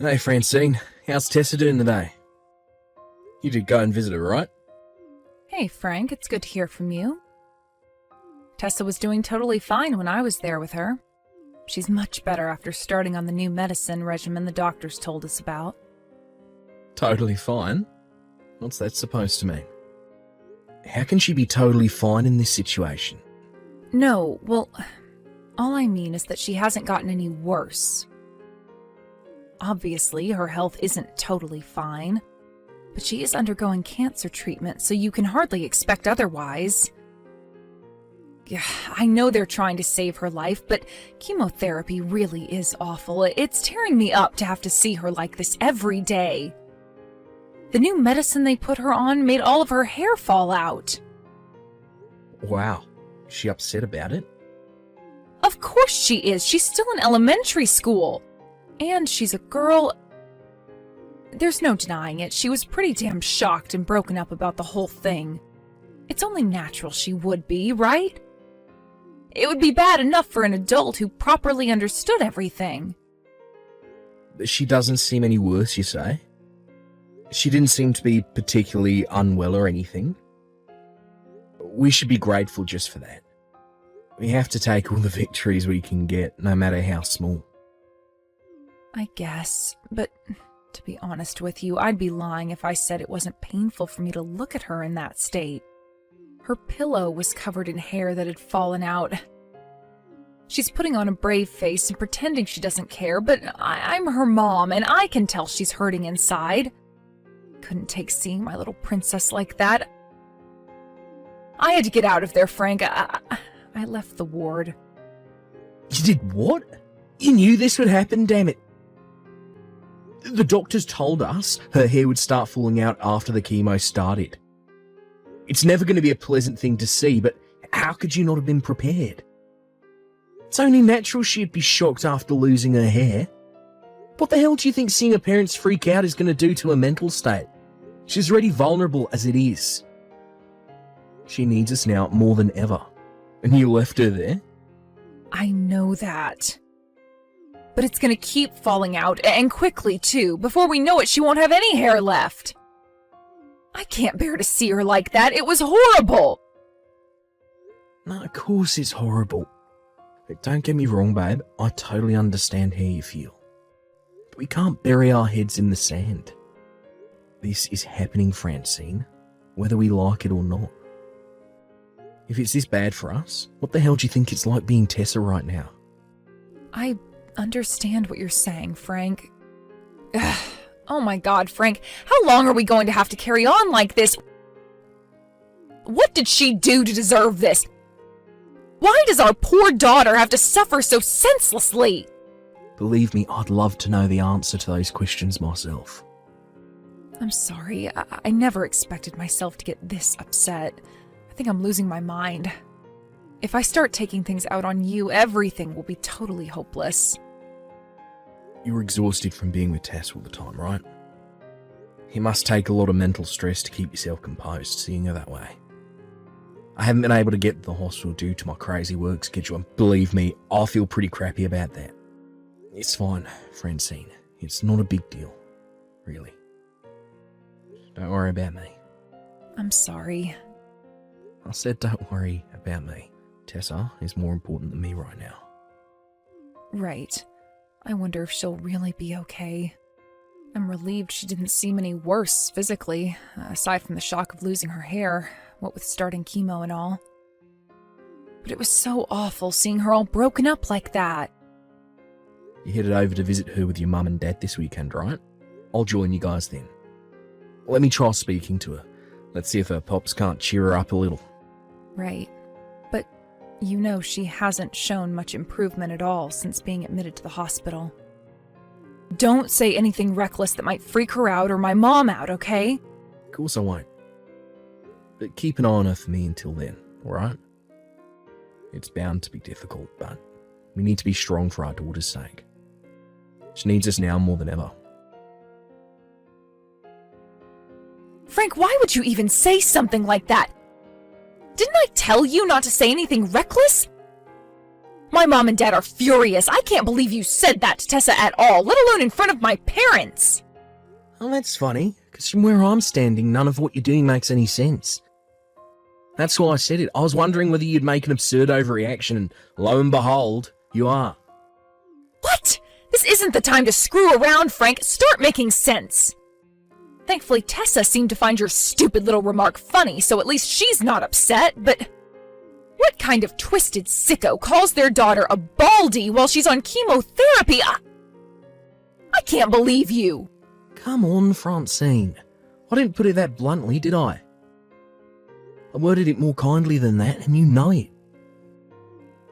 Hey Francine, how's Tessa doing today? You did go and visit her, right? Hey Frank, it's good to hear from you. Tessa was doing totally fine when I was there with her. She's much better after starting on the new medicine regimen the doctors told us about. Totally fine? What's that supposed to mean? How can she be totally fine in this situation? No, well, all I mean is that she hasn't gotten any worse. Obviously, her health isn't totally fine, but she is undergoing cancer treatment, so you can hardly expect otherwise. Yeah, I know they're trying to save her life, but chemotherapy really is awful. It's tearing me up to have to see her like this every day. The new medicine they put her on made all of her hair fall out. Wow, is she upset about it? Of course she is. She's still in elementary school. And she's a girl. There's no denying it. She was pretty damn shocked and broken up about the whole thing. It's only natural she would be, right? It would be bad enough for an adult who properly understood everything. She doesn't seem any worse, you say? She didn't seem to be particularly unwell or anything. We should be grateful just for that. We have to take all the victories we can get, no matter how small. I guess, but to be honest with you, I'd be lying if I said it wasn't painful for me to look at her in that state. Her pillow was covered in hair that had fallen out. She's putting on a brave face and pretending she doesn't care, but I'm her mom, and I can tell she's hurting inside. Couldn't take seeing my little princess like that. I had to get out of there, Frank. I left the ward. You did what? You knew this would happen, damn it. The doctors told us her hair would start falling out after the chemo started. It's never going to be a pleasant thing to see, but how could you not have been prepared? It's only natural she'd be shocked after losing her hair. What the hell do you think seeing her parents freak out is going to do to her mental state? She's already vulnerable as it is. She needs us now more than ever. And you left her there? I know that. But it's gonna keep falling out, and quickly too. Before we know it, she won't have any hair left. I can't bear to see her like that. It was horrible. No, of course it's horrible. But don't get me wrong, babe. I totally understand how you feel. But we can't bury our heads in the sand. This is happening, Francine, whether we like it or not. If it's this bad for us, what the hell do you think it's like being Tessa right now? I understand what you're saying, Frank. Ugh. Oh my God, Frank. How long are we going to have to carry on like this? What did she do to deserve this? Why does our poor daughter have to suffer so senselessly? Believe me, I'd love to know the answer to those questions myself. I'm sorry. I never expected myself to get this upset. I think I'm losing my mind. If I start taking things out on you, everything will be totally hopeless. You're exhausted from being with Tess all the time, right? It must take a lot of mental stress to keep yourself composed, seeing her that way. I haven't been able to get to the hospital due to my crazy work schedule, and believe me, I feel pretty crappy about that. It's fine, Francine. It's not a big deal. Really. Don't worry about me. I'm sorry. I said don't worry about me. Tessa is more important than me right now. Right. I wonder if she'll really be okay. I'm relieved she didn't seem any worse physically, aside from the shock of losing her hair, what with starting chemo and all. But it was so awful seeing her all broken up like that. You headed over to visit her with your mum and dad this weekend, right? I'll join you guys then. Let me try speaking to her. Let's see if her pops can't cheer her up a little. Right. But you know she hasn't shown much improvement at all since being admitted to the hospital. Don't say anything reckless that might freak her out or my mom out, okay? Of course I won't. But keep an eye on her for me until then, alright? It's bound to be difficult, but we need to be strong for our daughter's sake. She needs us now more than ever. Frank, why would you even say something like that? Didn't I tell you not to say anything reckless? My mom and dad are furious. I can't believe you said that to Tessa at all, let alone in front of my parents. Oh, that's funny, because from where I'm standing, none of what you're doing makes any sense. That's why I said it. I was wondering whether you'd make an absurd overreaction, and lo and behold, you are. What? This isn't the time to screw around, Frank. Start making sense. Thankfully, Tessa seemed to find your stupid little remark funny, so at least she's not upset, but... What kind of twisted sicko calls their daughter a baldy while she's on chemotherapy? I can't believe you. Come on, Francine. I didn't put it that bluntly, did I? I worded it more kindly than that, and you know it.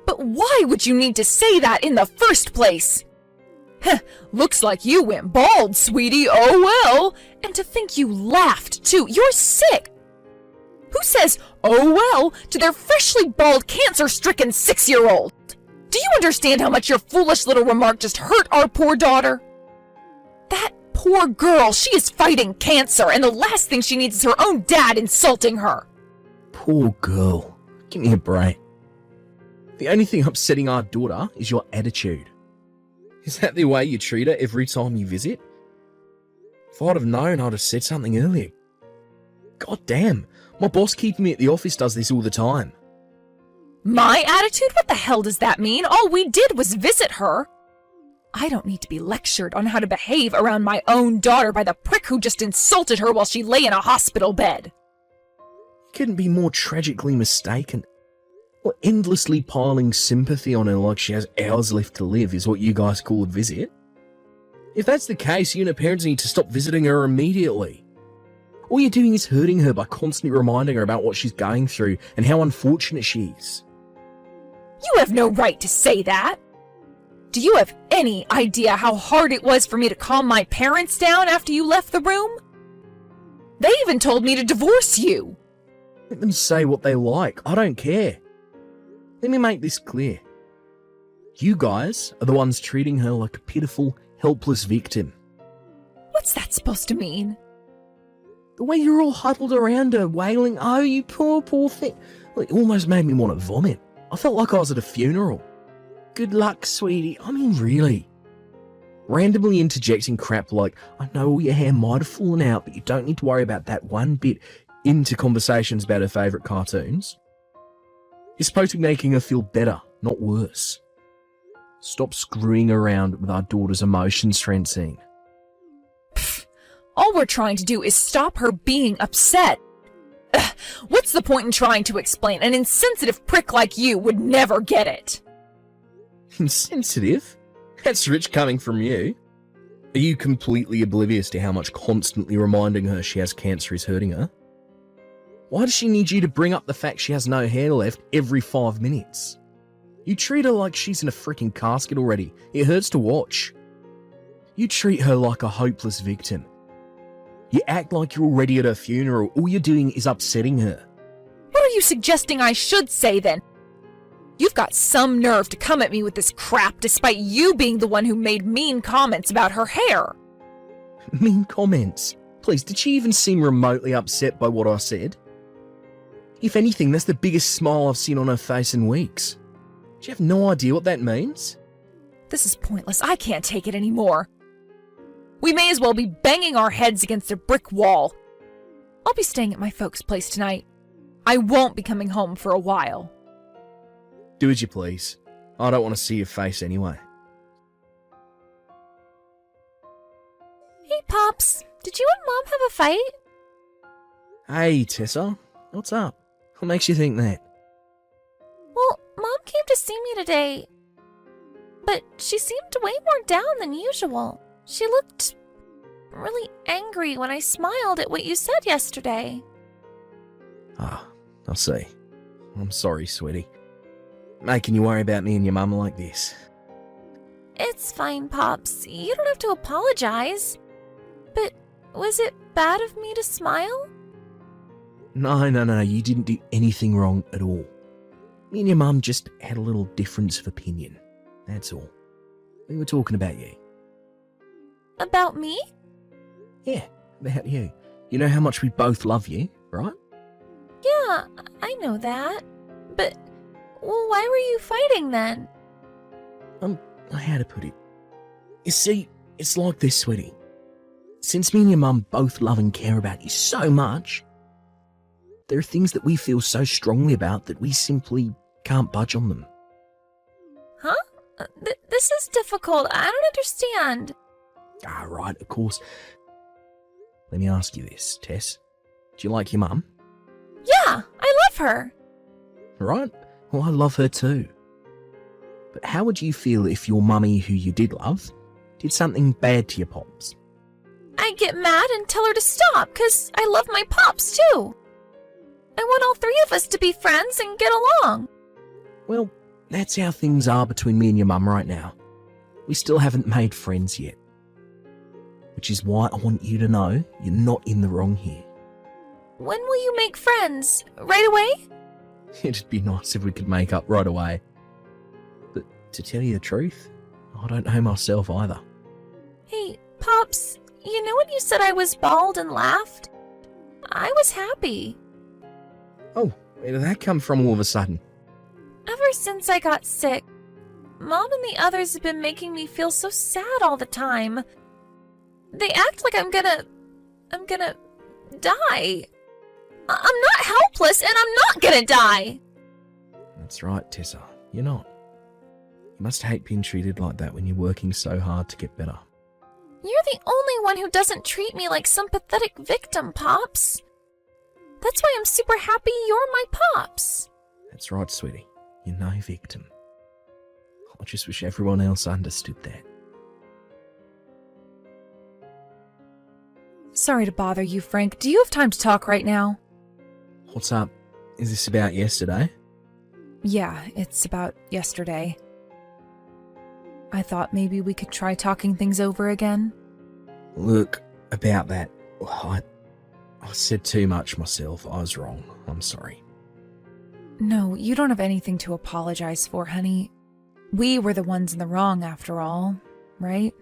But why would you need to say that in the first place? Heh, looks like you went bald, sweetie. Oh well. And to think you laughed, too. You're sick. Who says, oh well, to their freshly bald, cancer-stricken 6-year-old? Do you understand how much your foolish little remark just hurt our poor daughter? That poor girl, she is fighting cancer, and the last thing she needs is her own dad insulting her. Poor girl. Give me a break. The only thing upsetting our daughter is your attitude. Is that the way you treat her every time you visit? If I'd have known, I'd have said something earlier. God damn, my boss keeping me at the office does this all the time. My attitude? What the hell does that mean? All we did was visit her. I don't need to be lectured on how to behave around my own daughter by the prick who just insulted her while she lay in a hospital bed. You couldn't be more tragically mistaken. Or endlessly piling sympathy on her like she has hours left to live is what you guys call a visit. If that's the case, you and her parents need to stop visiting her immediately. All you're doing is hurting her by constantly reminding her about what she's going through and how unfortunate she is. You have no right to say that. Do you have any idea how hard it was for me to calm my parents down after you left the room? They even told me to divorce you. Let them say what they like. I don't care. Let me make this clear. You guys are the ones treating her like a pitiful, helpless victim. What's that supposed to mean? The way you're all huddled around her, wailing, oh, you poor, poor thing. It almost made me want to vomit. I felt like I was at a funeral. Good luck, sweetie. I mean, really. Randomly interjecting crap like, I know all your hair might have fallen out, but you don't need to worry about that one bit, into conversations about her favourite cartoons. You're supposed to be making her feel better, not worse. Stop screwing around with our daughter's emotions, Francine. All we're trying to do is stop her being upset. What's the point in trying to explain? An insensitive prick like you would never get it. Insensitive? That's rich coming from you. Are you completely oblivious to how much constantly reminding her she has cancer is hurting her? Why does she need you to bring up the fact she has no hair left every 5 minutes? You treat her like she's in a freaking casket already. It hurts to watch. You treat her like a hopeless victim. You act like you're already at her funeral. All you're doing is upsetting her. What are you suggesting I should say then? You've got some nerve to come at me with this crap despite you being the one who made mean comments about her hair. Mean comments? Please, did she even seem remotely upset by what I said? If anything, that's the biggest smile I've seen on her face in weeks. Do you have no idea what that means? This is pointless. I can't take it anymore. We may as well be banging our heads against a brick wall. I'll be staying at my folks' place tonight. I won't be coming home for a while. Do as you please. I don't want to see your face anyway. Hey, Pops. Did you and Mom have a fight? Hey, Tessa. What's up? What makes you think that? Well, Mom came to see me today, but she seemed way more down than usual. She looked really angry when I smiled at what you said yesterday. Ah, I see. I'm sorry, sweetie. Making you worry about me and your mum like this. It's fine, Pops. You don't have to apologize. But was it bad of me to smile? No, you didn't do anything wrong at all. Me and your mum just had a little difference of opinion. That's all. We were talking about you. About me? Yeah, about you. You know how much we both love you, right? Yeah, I know that. But, well, why were you fighting then? How to put it? You see, it's like this, sweetie. Since me and your mum both love and care about you so much, there are things that we feel so strongly about that we simply can't budge on them. Huh? This is difficult. I don't understand. Right, of course. Let me ask you this, Tess. Do you like your mum? Yeah, I love her. Right? Well, I love her too. But how would you feel if your mummy, who you did love, did something bad to your pops? I'd get mad and tell her to stop, 'cause I love my pops too. I want all three of us to be friends and get along. Well, that's how things are between me and your mum right now. We still haven't made friends yet. Which is why I want you to know you're not in the wrong here. When will you make friends? Right away? It'd be nice if we could make up right away. But to tell you the truth, I don't know myself either. Hey, Pops, you know when you said I was bald and laughed? I was happy. Oh, where did that come from all of a sudden? Ever since I got sick, Mom and the others have been making me feel so sad all the time. They act like I'm gonna die. I'm not helpless and I'm not gonna die. That's right, Tessa. You're not. You must hate being treated like that when you're working so hard to get better. You're the only one who doesn't treat me like some pathetic victim, Pops. That's why I'm super happy you're my Pops. That's right, sweetie. You're no victim. I just wish everyone else understood that. Sorry to bother you, Frank. Do you have time to talk right now? What's up? Is this about yesterday? Yeah, it's about yesterday. I thought maybe we could try talking things over again. Look, about that, I said too much myself. I was wrong. I'm sorry. No, you don't have anything to apologize for, honey. We were the ones in the wrong after all, right?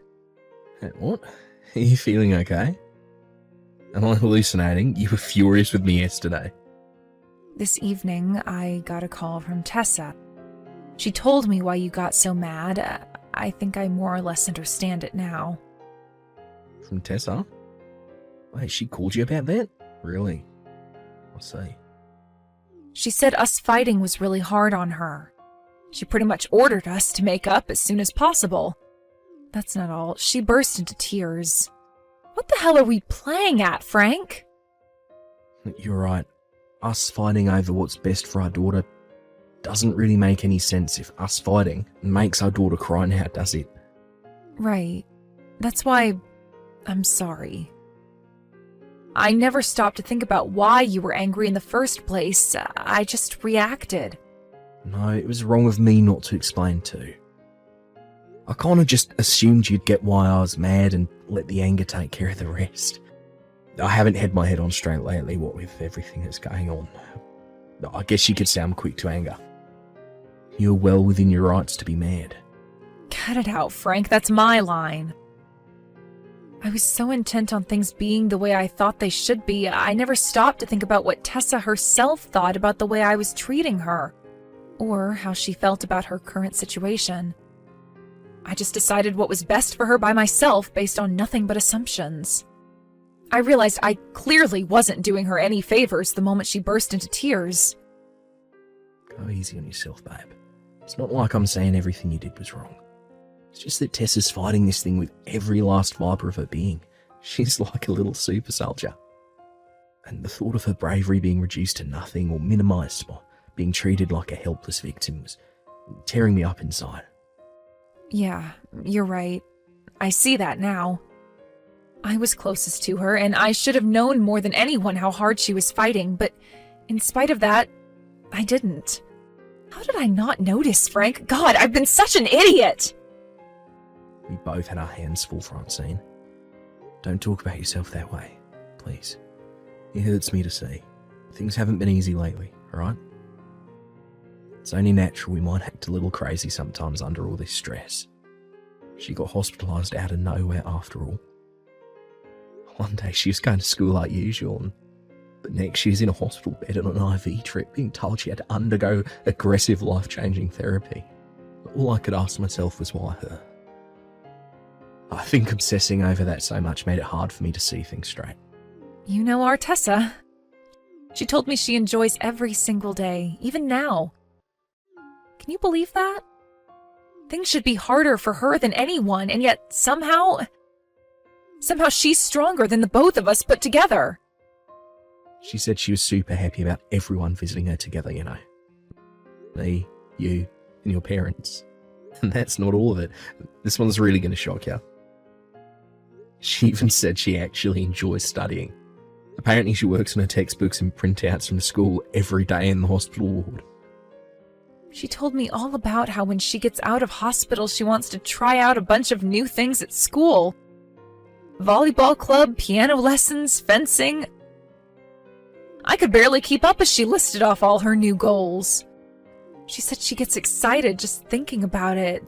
What? Are you feeling okay? Am I hallucinating? You were furious with me yesterday. This evening, I got a call from Tessa. She told me why you got so mad. I think I more or less understand it now. From Tessa? Wait, she called you about that? Really? I see. She said us fighting was really hard on her. She pretty much ordered us to make up as soon as possible. That's not all. She burst into tears. What the hell are we playing at, Frank? You're right. Us fighting over what's best for our daughter doesn't really make any sense if us fighting makes our daughter cry now, does it? Right. That's why I'm sorry. I never stopped to think about why you were angry in the first place. I just reacted. No, it was wrong of me not to explain too. I kind of just assumed you'd get why I was mad and let the anger take care of the rest. I haven't had my head on straight lately, what with everything that's going on. I guess you could say I'm quick to anger. You're well within your rights to be mad. Cut it out, Frank. That's my line. I was so intent on things being the way I thought they should be, I never stopped to think about what Tessa herself thought about the way I was treating her, or how she felt about her current situation. I just decided what was best for her by myself based on nothing but assumptions. I realized I clearly wasn't doing her any favors the moment she burst into tears. Go easy on yourself, babe. It's not like I'm saying everything you did was wrong. It's just that Tessa's fighting this thing with every last fibre of her being. She's like a little super soldier. And the thought of her bravery being reduced to nothing or minimised by being treated like a helpless victim was tearing me up inside. Yeah, you're right. I see that now. I was closest to her, and I should have known more than anyone how hard she was fighting, but in spite of that, I didn't. How did I not notice, Frank? God, I've been such an idiot! We both had our hands full, Francine. Don't talk about yourself that way, please. It hurts me to see. Things haven't been easy lately, alright? It's only natural we might act a little crazy sometimes under all this stress. She got hospitalised out of nowhere after all. One day she was going to school like usual, and the next she was in a hospital bed on an IV trip being told she had to undergo aggressive life-changing therapy. All I could ask myself was why her. I think obsessing over that so much made it hard for me to see things straight. You know our Tessa. She told me she enjoys every single day, even now. Can you believe that? Things should be harder for her than anyone, and yet somehow she's stronger than the both of us put together. She said she was super happy about everyone visiting her together, you know. Me, you, and your parents. And that's not all of it. This one's really going to shock you. She even said she actually enjoys studying. Apparently she works on her textbooks and printouts from school every day in the hospital ward. She told me all about how when she gets out of hospital, she wants to try out a bunch of new things at school. Volleyball club, piano lessons, fencing. I could barely keep up as she listed off all her new goals. She said she gets excited just thinking about it.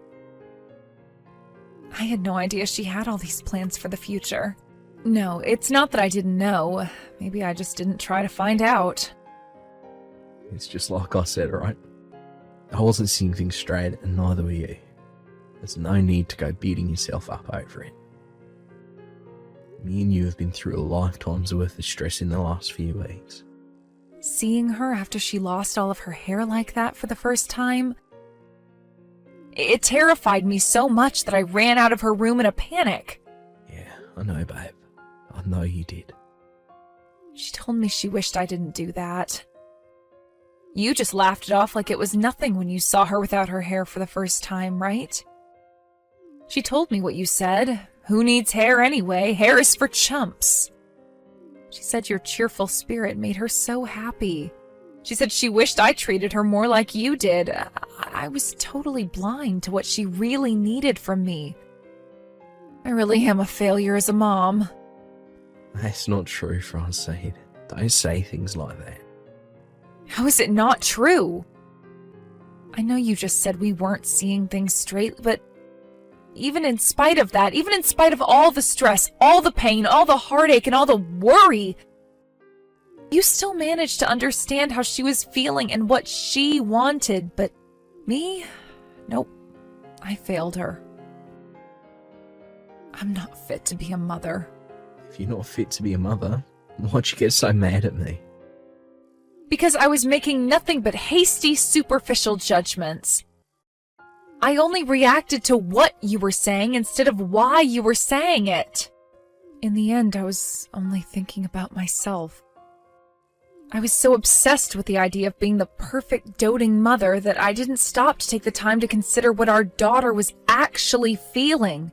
I had no idea she had all these plans for the future. No, it's not that I didn't know. Maybe I just didn't try to find out. It's just like I said, right? I wasn't seeing things straight, and neither were you. There's no need to go beating yourself up over it. Me and you have been through a lifetime's worth of stress in the last few weeks. Seeing her after she lost all of her hair like that for the first time, it terrified me so much that I ran out of her room in a panic. Yeah, I know, babe. I know you did. She told me she wished I didn't do that. You just laughed it off like it was nothing when you saw her without her hair for the first time, right? She told me what you said. Who needs hair anyway? Hair is for chumps. She said your cheerful spirit made her so happy. She said she wished I treated her more like you did. I was totally blind to what she really needed from me. I really am a failure as a mom. That's not true, Francine. Don't say things like that. How is it not true? I know you just said we weren't seeing things straight, but even in spite of that, even in spite of all the stress, all the pain, all the heartache, and all the worry, you still managed to understand how she was feeling and what she wanted. But me? Nope. I failed her. I'm not fit to be a mother. If you're not fit to be a mother, why'd you get so mad at me? Because I was making nothing but hasty, superficial judgments. I only reacted to what you were saying instead of why you were saying it. In the end, I was only thinking about myself. I was so obsessed with the idea of being the perfect doting mother that I didn't stop to take the time to consider what our daughter was actually feeling.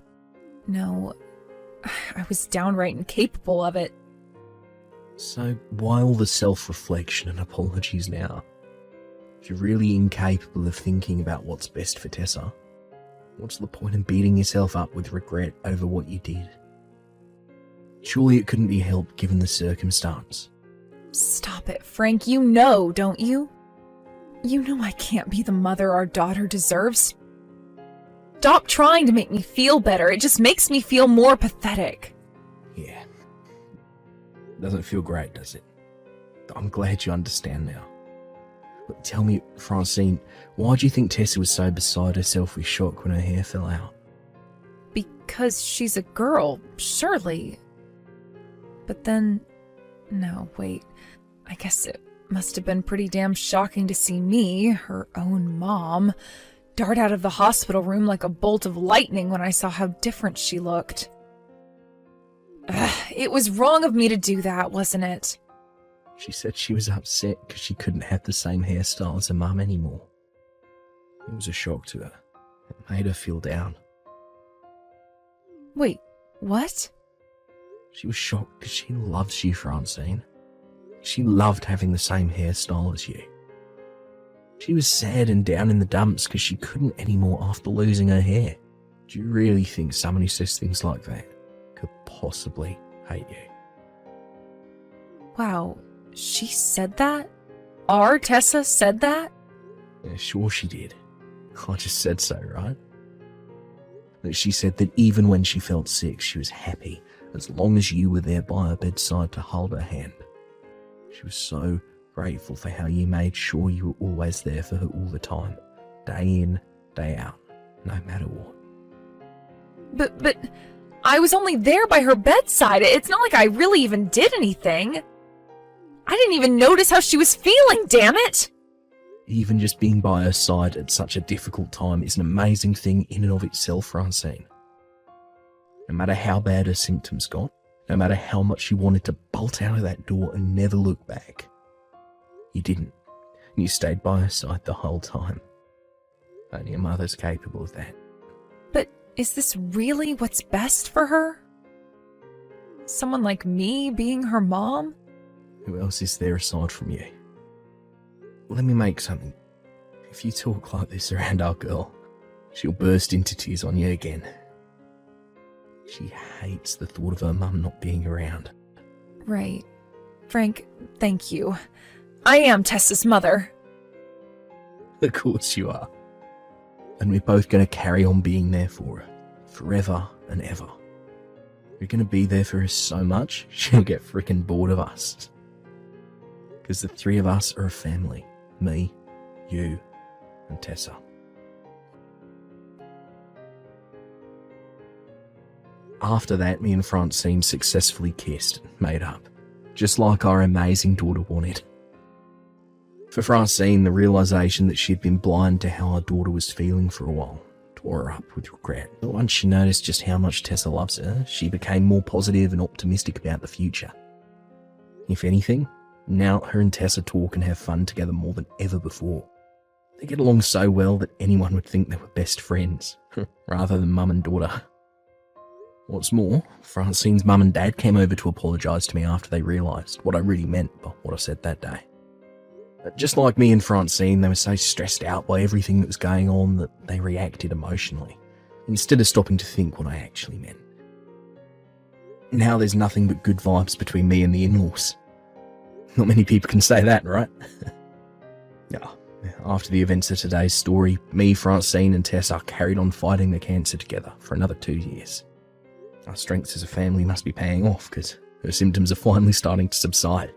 No, I was downright incapable of it. So why all the self-reflection and apologies now? If you're really incapable of thinking about what's best for Tessa, what's the point in beating yourself up with regret over what you did? Surely it couldn't be helped given the circumstance. Stop it, Frank. You know, don't you? You know I can't be the mother our daughter deserves. Stop trying to make me feel better. It just makes me feel more pathetic. Yeah. Doesn't feel great, does it? I'm glad you understand now. But tell me, Francine, why do you think Tessa was so beside herself with shock when her hair fell out? Because she's a girl, surely. But then... No, wait. I guess it must have been pretty damn shocking to see me, her own mom, dart out of the hospital room like a bolt of lightning when I saw how different she looked. It was wrong of me to do that, wasn't it? She said she was upset because she couldn't have the same hairstyle as her mum anymore. It was a shock to her. It made her feel down. Wait, what? She was shocked because she loves you, Francine. She loved having the same hairstyle as you. She was sad and down in the dumps because she couldn't anymore after losing her hair. Do you really think someone who says things like that could possibly hate you? Wow, she said that? Our Tessa said that? Yeah, sure she did. I just said so, right? She said that even when she felt sick, she was happy as long as you were there by her bedside to hold her hand. She was so grateful for how you made sure you were always there for her all the time, day in, day out. no matter what. But I was only there by her bedside. It's not like I really even did anything. I didn't even notice how she was feeling, damn it! Even just being by her side at such a difficult time is an amazing thing in and of itself, Francine. No matter how bad her symptoms got, no matter how much you wanted to bolt out of that door and never look back, you didn't. And you stayed by her side the whole time. Only a mother's capable of that. But is this really what's best for her? Someone like me being her mom? Who else is there aside from you? Let me make something. If you talk like this around our girl, she'll burst into tears on you again. She hates the thought of her mum not being around. Right. Frank, thank you. I am Tessa's mother. Of course you are. And we're both going to carry on being there for her, forever and ever. We're going to be there for her so much, she'll get frickin' bored of us. Because the three of us are a family. Me, you, and Tessa. After that, me and Francine successfully kissed and made up, just like our amazing daughter wanted. For Francine, the realisation that she'd been blind to how our daughter was feeling for a while tore her up with regret. But once she noticed just how much Tessa loves her, she became more positive and optimistic about the future. If anything, now her and Tessa talk and have fun together more than ever before. They get along so well that anyone would think they were best friends, rather than mum and daughter. What's more, Francine's mum and dad came over to apologise to me after they realised what I really meant by what I said that day. But just like me and Francine, they were so stressed out by everything that was going on that they reacted emotionally, instead of stopping to think what I actually meant. Now there's nothing but good vibes between me and the in-laws. Not many people can say that, right? After the events of today's story, me, Francine and Tessa carried on fighting the cancer together for another 2 years. Our strengths as a family must be paying off because her symptoms are finally starting to subside.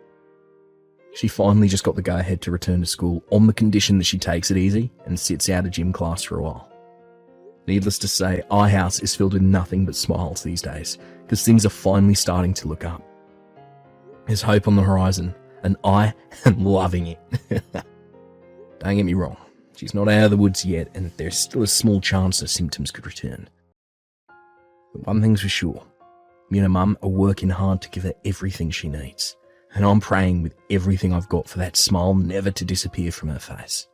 She finally just got the go-ahead to return to school on the condition that she takes it easy and sits out a gym class for a while. Needless to say, our house is filled with nothing but smiles these days because things are finally starting to look up. There's hope on the horizon, and I am loving it. Don't get me wrong, she's not out of the woods yet, and there's still a small chance her symptoms could return. But one thing's for sure, me and her mum are working hard to give her everything she needs, and I'm praying with everything I've got for that smile never to disappear from her face.